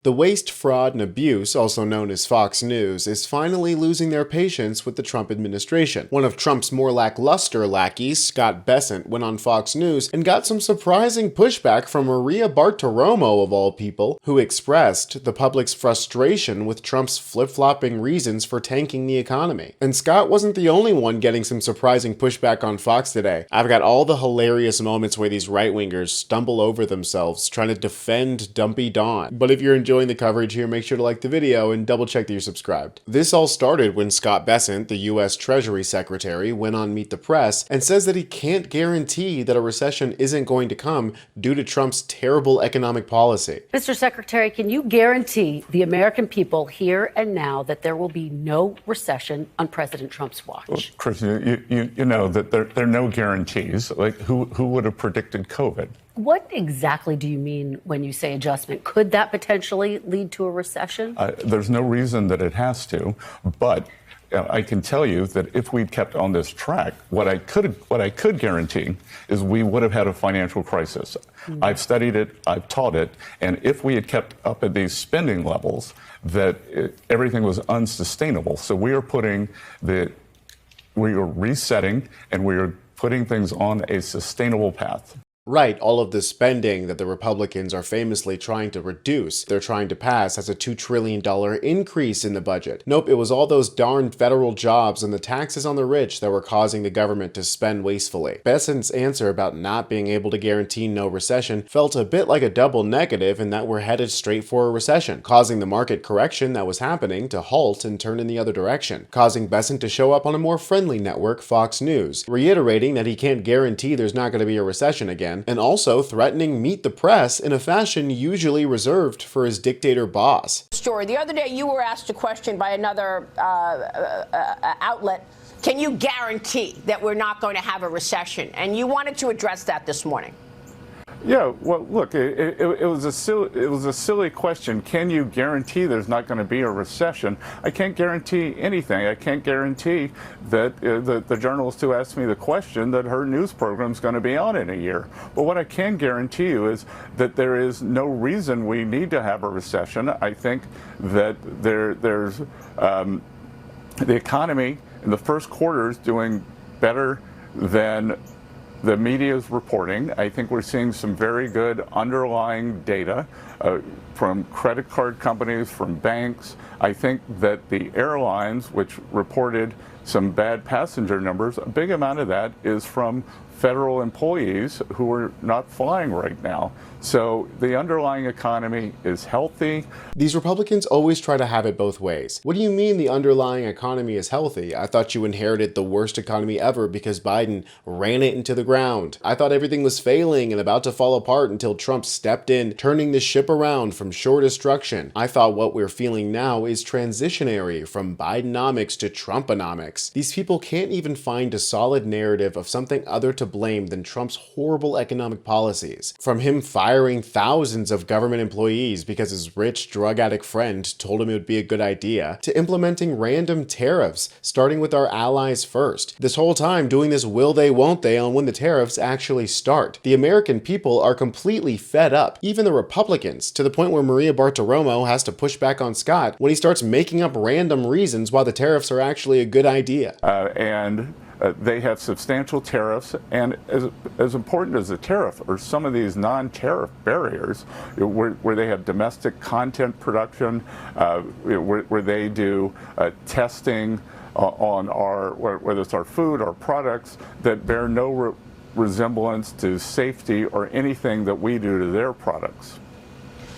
The waste, fraud, and abuse, also known as Fox News, is finally losing their patience with the Trump administration. One of Trump's more lackluster lackeys, Scott Bessent, went on Fox News and got some surprising pushback from Maria Bartiromo, of all people, who expressed the public's frustration with Trump's flip-flopping reasons for tanking the economy. And Scott wasn't the only one getting some surprising pushback on Fox today. I've got all the hilarious moments where these right-wingers stumble over themselves trying to defend Dumpy Dawn. But if you're enjoying the coverage here, make sure to like the video and double check that you're subscribed. This all started when Scott Bessent, the U.S. Treasury Secretary, went on Meet the Press and says that he can't guarantee that a recession isn't going to come due to Trump's terrible economic policy. Mr. Secretary, can you guarantee the American people here and now that there will be no recession on President Trump's watch? Well, Chris, you know that there are no guarantees. Like, who would have predicted COVID? What exactly do you mean when you say adjustment? Could that potentially lead to a recession? There's no reason that it has to, but I can tell you that if we'd kept on this track, what I could guarantee is we would have had a financial crisis. I've studied it, I've taught it, and if we had kept up at these spending levels, everything was unsustainable. So we are resetting and we are putting things on a sustainable path. Right, all of the spending that the Republicans are famously trying to reduce, they're trying to pass as a $2 trillion increase in the budget. Nope, it was all those darn federal jobs and the taxes on the rich that were causing the government to spend wastefully. Bessent's answer about not being able to guarantee no recession felt a bit like a double negative in that we're headed straight for a recession, causing the market correction that was happening to halt and turn in the other direction, causing Bessent to show up on a more friendly network, Fox News, reiterating that he can't guarantee there's not going to be a recession again, and also threatening Meet the Press in a fashion usually reserved for his dictator boss. Story. The other day you were asked a question by another outlet. Can you guarantee that we're not going to have a recession? And you wanted to address that this morning. Yeah, well, look, it was a silly question. Can you guarantee there's not going to be a recession? I can't guarantee anything. I can't guarantee that the journalist who asked me the question that her news program's going to be on in a year. But what I can guarantee you is that there is no reason we need to have a recession. I think that there's the economy in the first quarter is doing better than the media is reporting. I think we're seeing some very good underlying data from credit card companies, from banks. I think that the airlines, which reported some bad passenger numbers, a big amount of that is from federal employees who are not flying right now. So the underlying economy is healthy. These Republicans always try to have it both ways. What do you mean the underlying economy is healthy? I thought you inherited the worst economy ever because Biden ran it into the ground. I thought everything was failing and about to fall apart until Trump stepped in, turning the ship around from shore destruction. I thought what we're feeling now is transitionary from Bidenomics to Trumponomics. These people can't even find a solid narrative of something other to blame than Trump's horrible economic policies. From him firing thousands of government employees because his rich drug addict friend told him it would be a good idea, to implementing random tariffs, starting with our allies first. This whole time doing this will they won't they on when the tariffs actually start. The American people are completely fed up, even the Republicans, to the point where Maria Bartiromo has to push back on Scott when he starts making up random reasons why the tariffs are actually a good idea. They have substantial tariffs, and as important as the tariff are some of these non-tariff barriers where they have domestic content production, where they do testing on whether it's our food, our products, that bear no resemblance to safety or anything that we do to their products.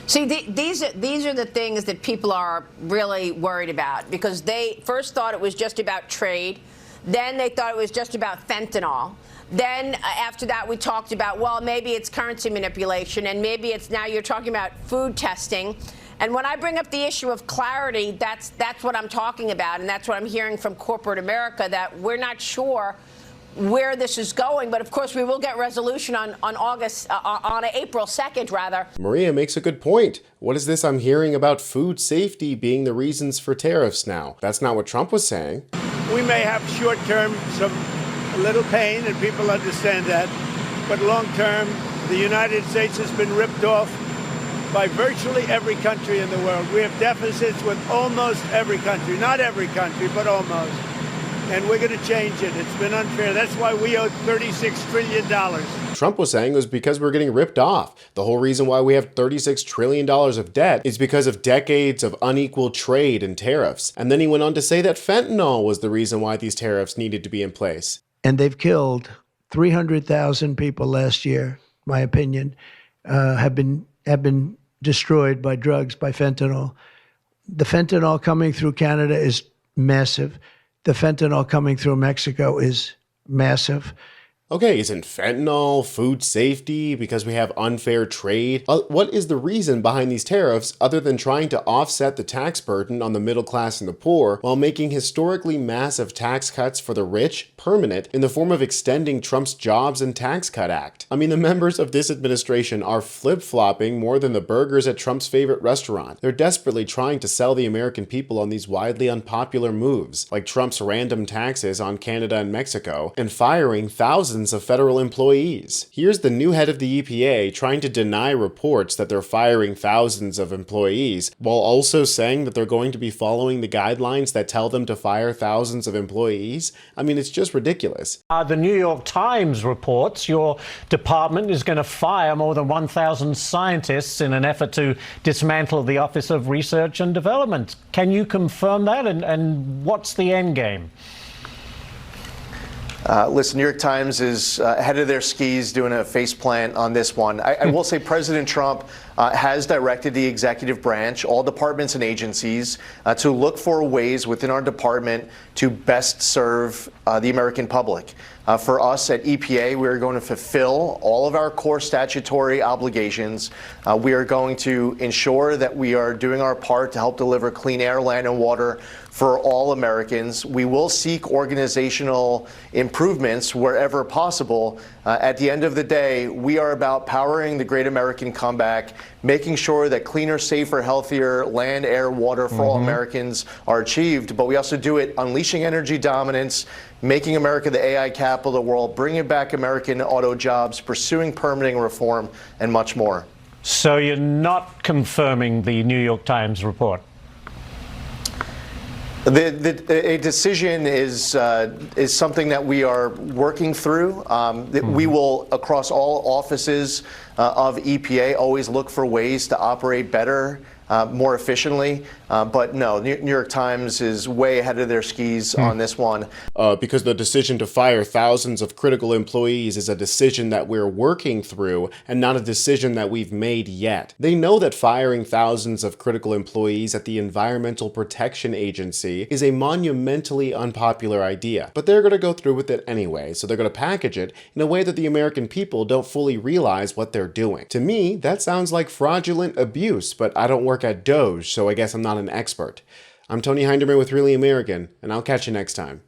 See, these are the things that people are really worried about, because they first thought it was just about trade. Then they thought it was just about fentanyl. Then after that, we talked about, well, maybe it's currency manipulation, and maybe it's now you're talking about food testing. And when I bring up the issue of clarity, that's what I'm talking about, and that's what I'm hearing from corporate America, that we're not sure where this is going. But of course, we will get resolution on April 2nd, rather. Maria makes a good point. What is this I'm hearing about food safety being the reasons for tariffs now? That's not what Trump was saying. We may have short-term a little pain, and people understand that. But long-term, the United States has been ripped off by virtually every country in the world. We have deficits with almost every country. Not every country, but almost. And we're going to change it. It's been unfair. That's why we owe $36 trillion. Trump was saying it was because we're getting ripped off. The whole reason why we have $36 trillion of debt is because of decades of unequal trade and tariffs. And then he went on to say that fentanyl was the reason why these tariffs needed to be in place. And they've killed 300,000 people last year, my opinion, have been destroyed by drugs, by fentanyl. The fentanyl coming through Canada is massive. The fentanyl coming through Mexico is massive. Okay, isn't fentanyl food safety because we have unfair trade? What is the reason behind these tariffs other than trying to offset the tax burden on the middle class and the poor while making historically massive tax cuts for the rich permanent in the form of extending Trump's Jobs and Tax Cut Act? I mean, the members of this administration are flip-flopping more than the burgers at Trump's favorite restaurant. They're desperately trying to sell the American people on these widely unpopular moves, like Trump's random taxes on Canada and Mexico, and firing thousands of federal employees. Here's the new head of the EPA trying to deny reports that they're firing thousands of employees, while also saying that they're going to be following the guidelines that tell them to fire thousands of employees. I mean, it's just ridiculous. The New York Times reports your department is going to fire more than 1,000 scientists in an effort to dismantle the Office of Research and Development. Can you confirm that? And what's the end game? Listen, New York Times is ahead of their skis doing a faceplant on this one. I will say President Trump has directed the executive branch, all departments and agencies, to look for ways within our department to best serve the American public. For us at EPA, we are going to fulfill all of our core statutory obligations. We are going to ensure that we are doing our part to help deliver clean air, land, and water for all Americans. We will seek organizational improvements wherever possible. At the end of the day, we are about powering the great American comeback, making sure that cleaner, safer, healthier land, air, water for all Americans are achieved. But we also do it unleashing energy dominance, making America the AI capital of the world, bringing back American auto jobs, pursuing permitting reform, and much more. So you're not confirming the New York Times report? A decision is something that we are working through. We will, across all offices of EPA, always look for ways to operate better, more efficiently. But no, New York Times is way ahead of their skis on this one. Because the decision to fire thousands of critical employees is a decision that we're working through and not a decision that we've made yet. They know that firing thousands of critical employees at the Environmental Protection Agency is a monumentally unpopular idea, but they're going to go through with it anyway, so they're going to package it in a way that the American people don't fully realize what they're doing. To me, that sounds like fraudulent abuse, but I don't work at Doge, so I guess I'm not an expert. I'm Tony Hinderman with Really American, and I'll catch you next time.